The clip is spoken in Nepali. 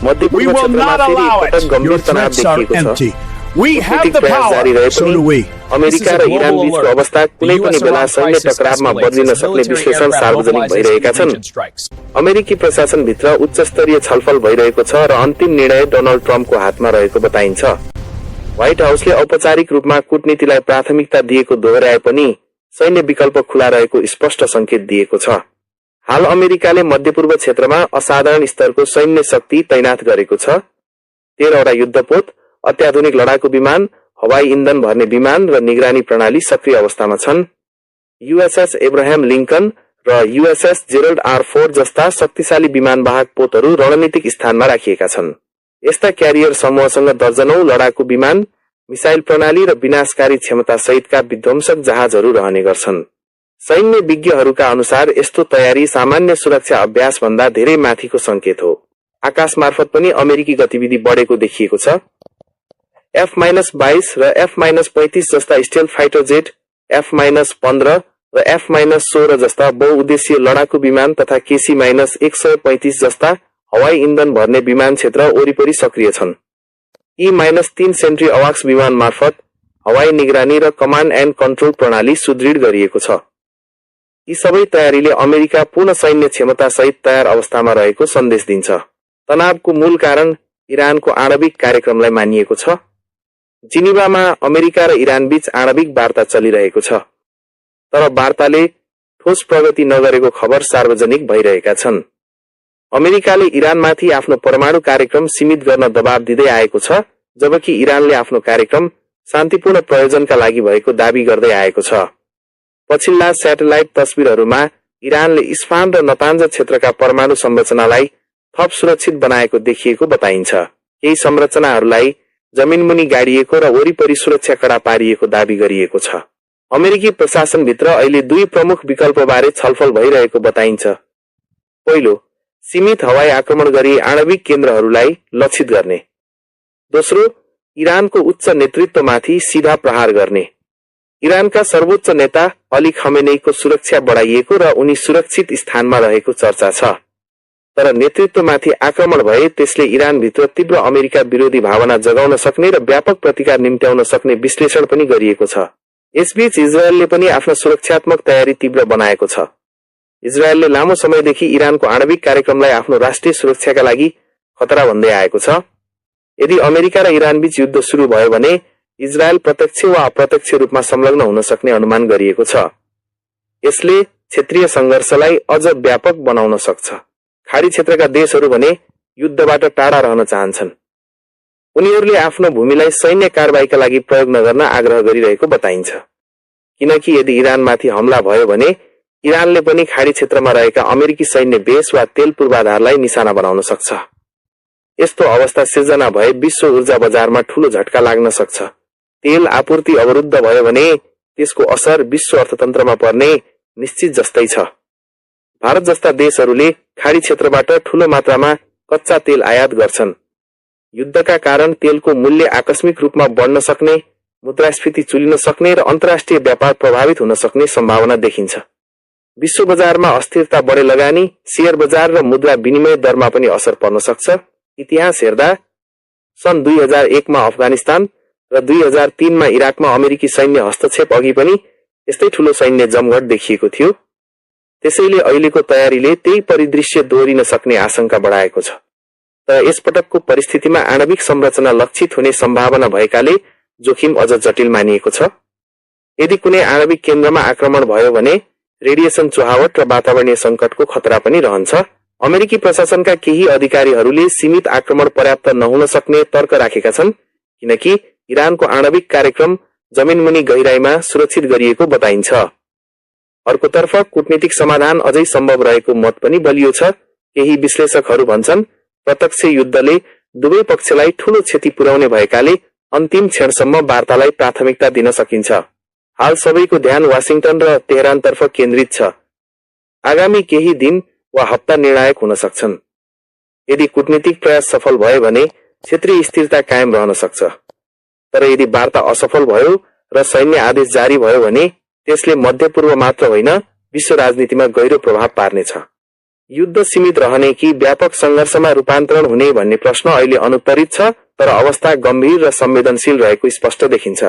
मध्य पूर्व क्षेत्रमा फेरि एकपटक गम्भीर तनाव देखिएको छ। कूटनीतिक प्रयास जारी रहे पनि अमेरिका र इरान बीचको अवस्था कुनै पनि बेला सैन्य टकरावमा बदलिन सक्ने विश्लेषण सार्वजनिक भइरहेका छन्। अमेरिकी प्रशासनभित्र उच्च स्तरीय छलफल भइरहेको छ र अन्तिम निर्णय डोनाल्ड ट्रम्पको हातमा रहेको बताइन्छ। व्हाइट हाउसले औपचारिक रूपमा कूटनीतिलाई प्राथमिकता दिएको दोहोर्याए पनि सैन्य विकल्प खुला रहेको स्पष्ट संकेत दिएको छ। हाल अमेरिकाले मध्यपूर्व क्षेत्रमा असाधारण स्तरको सैन्य शक्ति तैनात गरेको छ। 13 वटा युद्धपोत, अत्याधुनिक लडाकु विमान, हवाई इन्धन भर्ने विमान र निगरानी प्रणाली सक्रिय अवस्थामा छन्। युएसएस एब्राहम लिंकन र युएसएस जेरल्ड आर फोर्ड जस्ता शक्तिशाली विमानवाहक पोतहरू रणनीतिक स्थानमा राखिएका छन्। यस्ता क्यारियर समूहसँग दर्जनौं लडाकु विमान, मिसाइल प्रणाली र विनाशकारी क्षमता सहितका विध्वंसक जहाजहरू रहने गर्छन्। सैन्य विज्ञहरूका अनुसार यस्तो तयारी सामान्य सुरक्षा अभ्यास भन्दा धेरै माथिको संकेत हो। आकाश मार्फत पनि अमेरिकी गतिविधि बढेको देखिएको छ। F-22 र F-35 जस्ता स्टेल्थ फाइटर जेट, F-15 र F-16 जस्ता बहुउद्देश्य लडाकु विमान तथा KC-135 जस्ता हवाई इन्धन भर्ने विमान क्षेत्र वरिपरि सक्रिय छन्। E-3 सेन्ट्री अवाक्स विमान मार्फत हवाई निगरानी र कमान्ड एन्ड कन्ट्रोल प्रणाली सुदृढ गरिएको छ। यी सबै तयारीले अमेरिका पूर्ण सैन्य क्षमता सहित तयार अवस्थामा रहेको सन्देश दिन्छ। तनावको मूल कारण इरानको आणविक कार्यक्रमलाई मानिएको छ। जिनिभामा अमेरिका र इरान बीच आणविक वार्ता चलिरहेको छ, तर वार्ताले ठोस प्रगति नगरेको खबर सार्वजनिक भइरहेका छन्। अमेरिकाले इरानमाथि आफ्नो परमाणु कार्यक्रम सीमित गर्न दबाव दिँदै आएको छ, जबकि इरानले आफ्नो कार्यक्रम शान्तिपूर्ण प्रयोजनका लागि भएको दावी गर्दै आएको छ। पछिल्ला स्याटेलाइट तस्बिरहरूमा इरानले इस्फान र नतान्ज क्षेत्रका परमाणु संरचनालाई थप सुरक्षित बनाएको देखिएको बताइन्छ। केही संरचनाहरूलाई जमिनमुनि गाडिएको र वरिपरि सुरक्षा कडा पारिएको दावी गरिएको छ। अमेरिकी प्रशासनभित्र अहिले दुई प्रमुख विकल्पबारे छलफल भइरहेको बताइन्छ। पहिलो, सीमित हवाई आक्रमण गरी आणविक केन्द्रहरूलाई लक्षित गर्ने। दोस्रो, इरानको उच्च नेतृत्वमाथि सीधा प्रहार गर्ने। इरानका सर्वोच्च नेता अली खमेनीको सुरक्षा बढाइएको र उनी सुरक्षित स्थानमा रहेको चर्चा छ। तर नेतृत्वमाथि आक्रमण भए त्यसले इरानभित्र तीव्र अमेरिका विरोधी भावना जगाउन सक्ने र व्यापक प्रतिकार निम्त्याउन सक्ने विश्लेषण पनि गरिएको छ। यसबीच इजरायलले पनि आफ्नो सुरक्षात्मक तयारी तीव्र बनाएको छ। इजरायलले लामो समयदेखि इरानको आणविक कार्यक्रमलाई आफ्नो राष्ट्रिय सुरक्षाका लागि खतरा भन्दै आएको छ। यदि अमेरिका र इरान बीच युद्ध सुरु भयो भने इजरायल प्रत्यक्ष वा अप्रत्यक्ष रूपमा संलग्न हुन सक्ने अनुमान गरिएको छ। यसले क्षेत्रीय संघर्षलाई अझ व्यापक बनाउन सक्छ। खाडी क्षेत्रका देशहरू भने युद्धबाट टाढा रहन चाहन्छन्। उनीहरूले आफ्नो भूमिलाई सैन्य कारबाहीका लागि प्रयोग नगर्न आग्रह गरिरहेको बताइन्छ, किनकि यदि इरानमाथि हमला भयो भने इरानले पनि खाडी क्षेत्रमा रहेका अमेरिकी सैन्य बेस वा तेल पूर्वाधारलाई निशाना बनाउन सक्छ। यस्तो अवस्था सिर्जना भए विश्व ऊर्जा बजारमा ठूलो झट्का लाग्न सक्छ। तेल आपूर्ति अवरुद्ध भयो भने त्यसको असर विश्व अर्थतन्त्रमा पर्ने निश्चित जस्तै छ। भारत जस्ता देशहरूले खाडी क्षेत्रबाट ठूलो मात्रामा कच्चा तेल आयात गर्छन्। युद्धका कारण तेलको मूल्य आकस्मिक रूपमा बढ्न सक्ने, मुद्रास्फीति चुलिन सक्ने र अन्तर्राष्ट्रिय व्यापार प्रभावित हुन सक्ने सम्भावना देखिन्छ। विश्व बजारमा अस्थिरता बढे लगानी, शेयर बजार र मुद्रा विनिमय दरमा पनि असर पर्न सक्छ। इतिहास हेर्दा सन् 2001 मा अफगानिस्तान र 2003 मा इराकमा अमेरिकी सैन्य हस्तक्षेप अघि पनि यस्तै ठूलो सैन्य जमघट देखिएको थियो। त्यसैले अहिलेको तयारीले त्यही परिदृश्य दोहोरिन सक्ने आशंका बढाएको छ। तर यसपटकको परिस्थितिमा आणविक संरचना लक्षित हुने सम्भावना भएकाले जोखिम अझ जटिल मानिएको छ। यदि कुनै आणविक केन्द्रमा आक्रमण भयो भने रेडिएसन चुहावट र वातावरणीय संकटको खतरा पनि रहन्छ। अमेरिकी प्रशासनका केही अधिकारीहरूले सीमित आक्रमण पर्याप्त नहुन सक्ने तर्क राखेका छन्, किनकि इरानको आणविक कार्यक्रम जमिनमुनि गहिराईमा सुरक्षित गरिएको बताइन्छ। अर्कोतर्फ कूटनीतिक समाधान अझै सम्भव रहेको मत पनि बलियो छ। केही विश्लेषकहरू भन्छन् प्रत्यक्ष युद्धले दुवै पक्षलाई ठूलो क्षति पुर्याउने भएकाले अन्तिम क्षणसम्म वार्तालाई प्राथमिकता दिन सकिन्छ। हाल सबैको ध्यान वाशिंटन र तेहरानतर्फ केन्द्रित छ। आगामी केही दिन वा हप्ता निर्णायक हुन सक्छन्। यदि कूटनीतिक प्रयास सफल भयो भने क्षेत्रीय स्थिरता कायम रहन सक्छ। तर यदि वार्ता असफल भयो र सैन्य आदेश जारी भयो भने त्यसले मध्यपूर्व मात्र होइन विश्व राजनीतिमा गहिरो प्रभाव पार्नेछ। युद्ध सीमित रहने कि व्यापक संघर्षमा रूपान्तरण हुने भन्ने प्रश्न अहिले अनुत्तरित छ, तर अवस्था गम्भीर र संवेदनशील रहेको स्पष्ट देखिन्छ।